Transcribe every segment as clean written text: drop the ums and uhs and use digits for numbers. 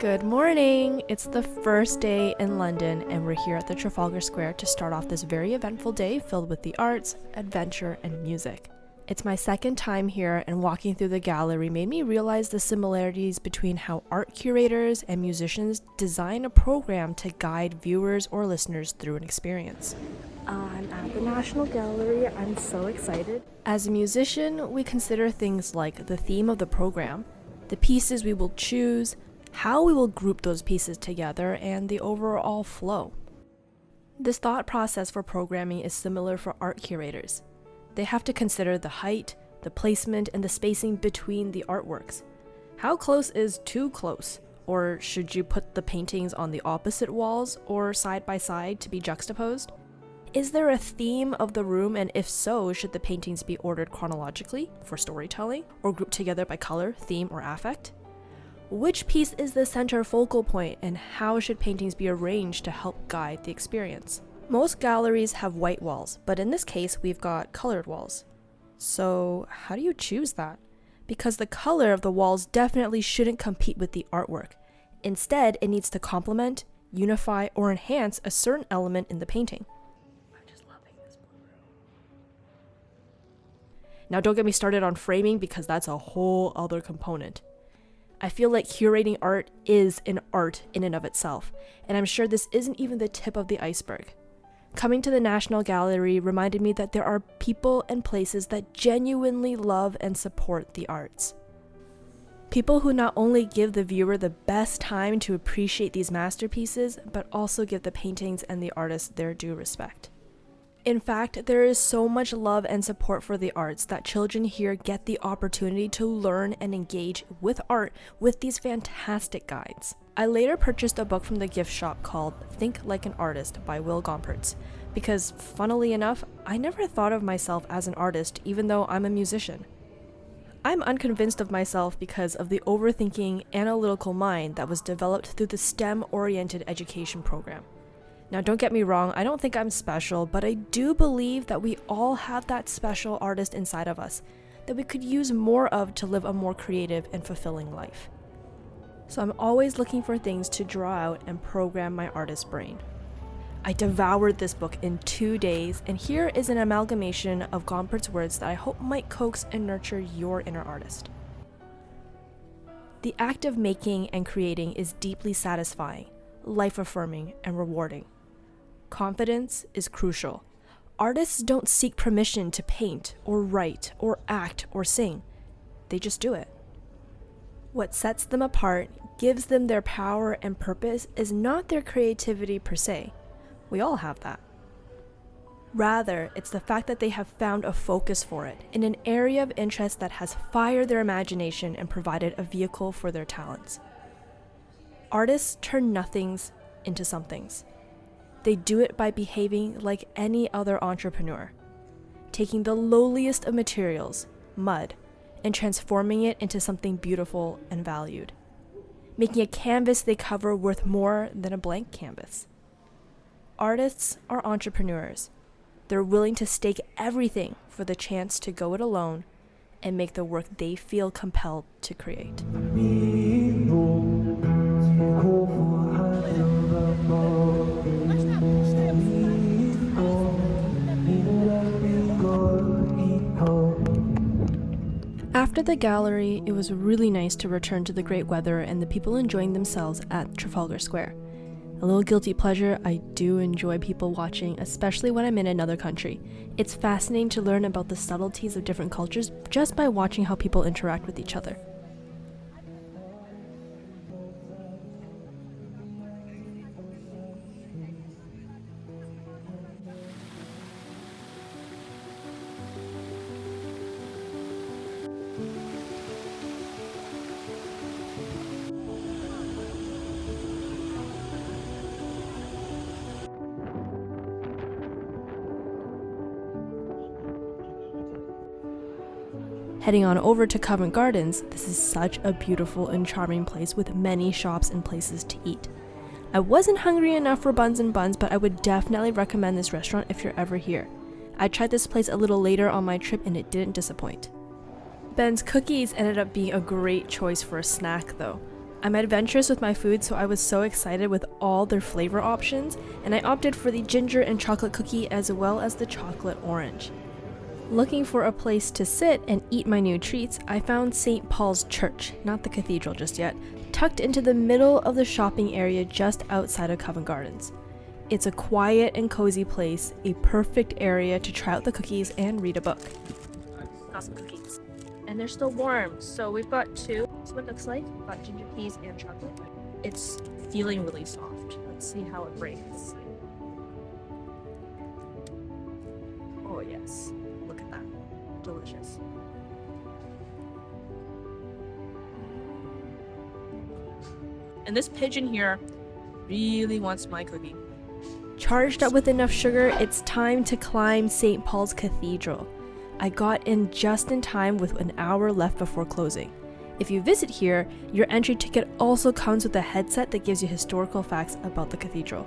Good morning! It's the first day in London and we're here at the Trafalgar Square to start off this very eventful day filled with the arts, adventure, and music. It's my second time here and walking through the gallery made me realize the similarities between how art curators and musicians design a program to guide viewers or listeners through an experience. I'm at the National Gallery. I'm so excited. As a musician, we consider things like the theme of the program, the pieces we will choose, how we will group those pieces together, and the overall flow. This thought process for programming is similar for art curators. They have to consider the height, the placement, and the spacing between the artworks. How close is too close? Or should you put the paintings on the opposite walls or side by side to be juxtaposed? Is there a theme of the room, and if so, should the paintings be ordered chronologically for storytelling or grouped together by color, theme, or affect? Which piece is the center focal point, and how should paintings be arranged to help guide the experience? Most galleries have white walls, but in this case, we've got colored walls. So how do you choose that? Because the color of the walls definitely shouldn't compete with the artwork. Instead, it needs to complement, unify, or enhance a certain element in the painting. I'm just loving this blue room. Now don't get me started on framing because that's a whole other component. I feel like curating art is an art in and of itself, and I'm sure this isn't even the tip of the iceberg. Coming to the National Gallery reminded me that there are people and places that genuinely love and support the arts. People who not only give the viewer the best time to appreciate these masterpieces, but also give the paintings and the artists their due respect. In fact, there is so much love and support for the arts that children here get the opportunity to learn and engage with art with these fantastic guides. I later purchased a book from the gift shop called Think Like an Artist by Will Gompertz because, funnily enough, I never thought of myself as an artist even though I'm a musician. I'm unconvinced of myself because of the overthinking, analytical mind that was developed through the STEM-oriented education program. Now don't get me wrong, I don't think I'm special, but I do believe that we all have that special artist inside of us that we could use more of to live a more creative and fulfilling life. So I'm always looking for things to draw out and program my artist brain. I devoured this book in 2 days, and here is an amalgamation of Gompert's words that I hope might coax and nurture your inner artist. The act of making and creating is deeply satisfying, life-affirming, and rewarding. Confidence is crucial. Artists don't seek permission to paint, or write, or act, or sing. They just do it. What sets them apart, gives them their power and purpose, is not their creativity per se. We all have that. Rather, it's the fact that they have found a focus for it in an area of interest that has fired their imagination and provided a vehicle for their talents. Artists turn nothings into somethings. They do it by behaving like any other entrepreneur, taking the lowliest of materials, mud, and transforming it into something beautiful and valued, making a canvas they cover worth more than a blank canvas. Artists are entrepreneurs. They're willing to stake everything for the chance to go it alone and make the work they feel compelled to create. After the gallery, it was really nice to return to the great weather and the people enjoying themselves at Trafalgar Square. A little guilty pleasure, I do enjoy people watching, especially when I'm in another country. It's fascinating to learn about the subtleties of different cultures just by watching how people interact with each other. Heading on over to Covent Gardens, this is such a beautiful and charming place with many shops and places to eat. I wasn't hungry enough for buns and buns, but I would definitely recommend this restaurant if you're ever here. I tried this place a little later on my trip and it didn't disappoint. Ben's cookies ended up being a great choice for a snack though. I'm adventurous with my food, so I was so excited with all their flavor options, and I opted for the ginger and chocolate cookie as well as the chocolate orange. Looking for a place to sit and eat my new treats, I found St. Paul's Church, not the cathedral just yet, tucked into the middle of the shopping area just outside of Covent Gardens. It's a quiet and cozy place, a perfect area to try out the cookies and read a book. Got some cookies. And they're still warm, so we've got two. This is what it looks like. We've got ginger peas and chocolate. It's feeling really soft. Let's see how it breaks. Oh yes, look at that. Delicious. And this pigeon here really wants my cookie. Charged up with enough sugar, it's time to climb St. Paul's Cathedral. I got in just in time with an hour left before closing. If you visit here, your entry ticket also comes with a headset that gives you historical facts about the cathedral.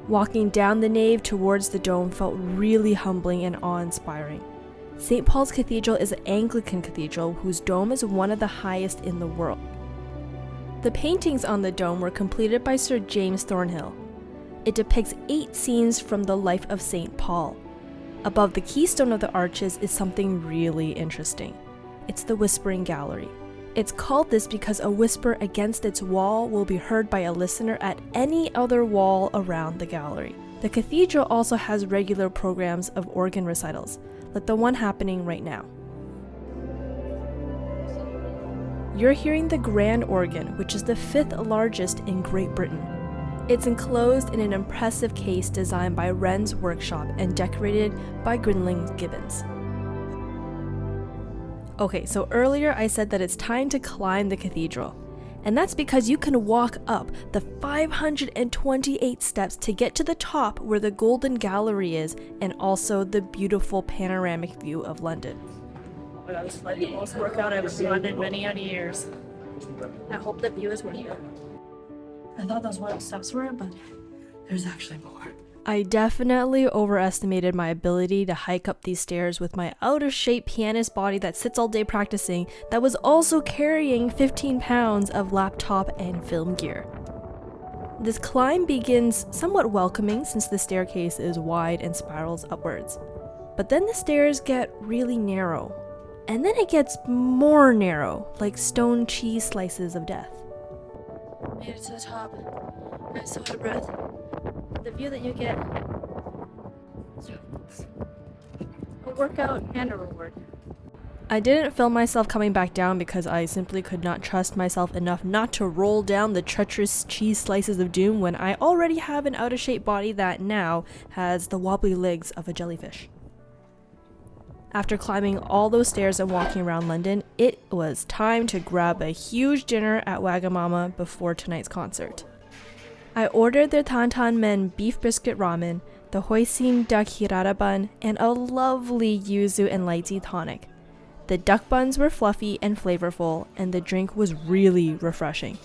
Walking down the nave towards the dome felt really humbling and awe-inspiring. St. Paul's Cathedral is an Anglican cathedral whose dome is one of the highest in the world. The paintings on the dome were completed by Sir James Thornhill. It depicts 8 scenes from the life of St. Paul. Above the keystone of the arches is something really interesting. It's the Whispering Gallery. It's called this because a whisper against its wall will be heard by a listener at any other wall around the gallery. The cathedral also has regular programs of organ recitals, like the one happening right now. You're hearing the grand organ, which is the 5th largest in Great Britain. It's enclosed in an impressive case designed by Wren's Workshop and decorated by Grinling Gibbons. Okay, so earlier I said that it's time to climb the cathedral. And that's because you can walk up the 528 steps to get to the top where the Golden Gallery is and also the beautiful panoramic view of London. That was like the most workout I've done in many years. I hope the view is worth it. I thought those one steps were, but there's actually more. I definitely overestimated my ability to hike up these stairs with my out-of-shape pianist body that sits all day practicing that was also carrying 15 pounds of laptop and film gear. This climb begins somewhat welcoming since the staircase is wide and spirals upwards. But then the stairs get really narrow. And then it gets more narrow, like stone cheese slices of death. Made it to the top. I'm so out of breath. The view that you get. A workout and a reward. I didn't film myself coming back down because I simply could not trust myself enough not to roll down the treacherous cheese slices of doom when I already have an out-of-shape body that now has the wobbly legs of a jellyfish. After climbing all those stairs and walking around London, it was time to grab a huge dinner at Wagamama before tonight's concert. I ordered their Tantan Men beef biscuit ramen, the hoisin duck hirara bun, and a lovely yuzu and light tea tonic. The duck buns were fluffy and flavorful, and the drink was really refreshing.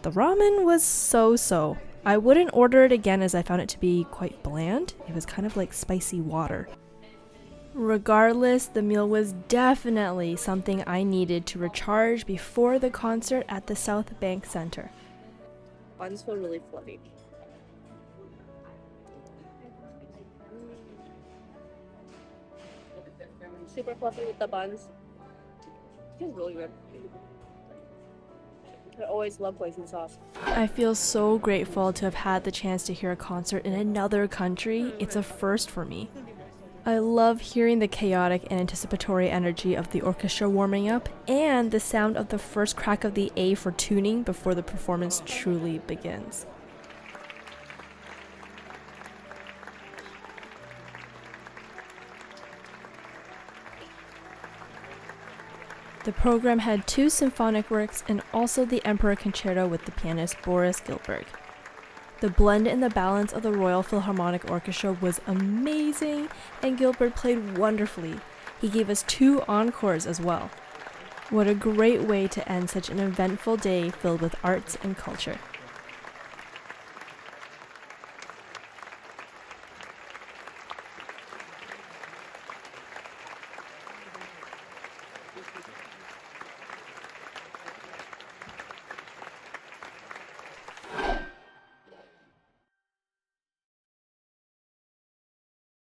The ramen was so-so. I wouldn't order it again as I found it to be quite bland. It was kind of like spicy water. Regardless, the meal was definitely something I needed to recharge before the concert at the South Bank Center. Buns feel really fluffy. Super fluffy with the buns. It feels really good. I always love hoisin sauce. I feel so grateful to have had the chance to hear a concert in another country. It's a first for me. I love hearing the chaotic and anticipatory energy of the orchestra warming up and the sound of the first crack of the A for tuning before the performance truly begins. The program had 2 symphonic works and also the Emperor Concerto with the pianist Boris Gilberg. The blend and the balance of the Royal Philharmonic Orchestra was amazing, and Gilbert played wonderfully. He gave us 2 encores as well. What a great way to end such an eventful day filled with arts and culture.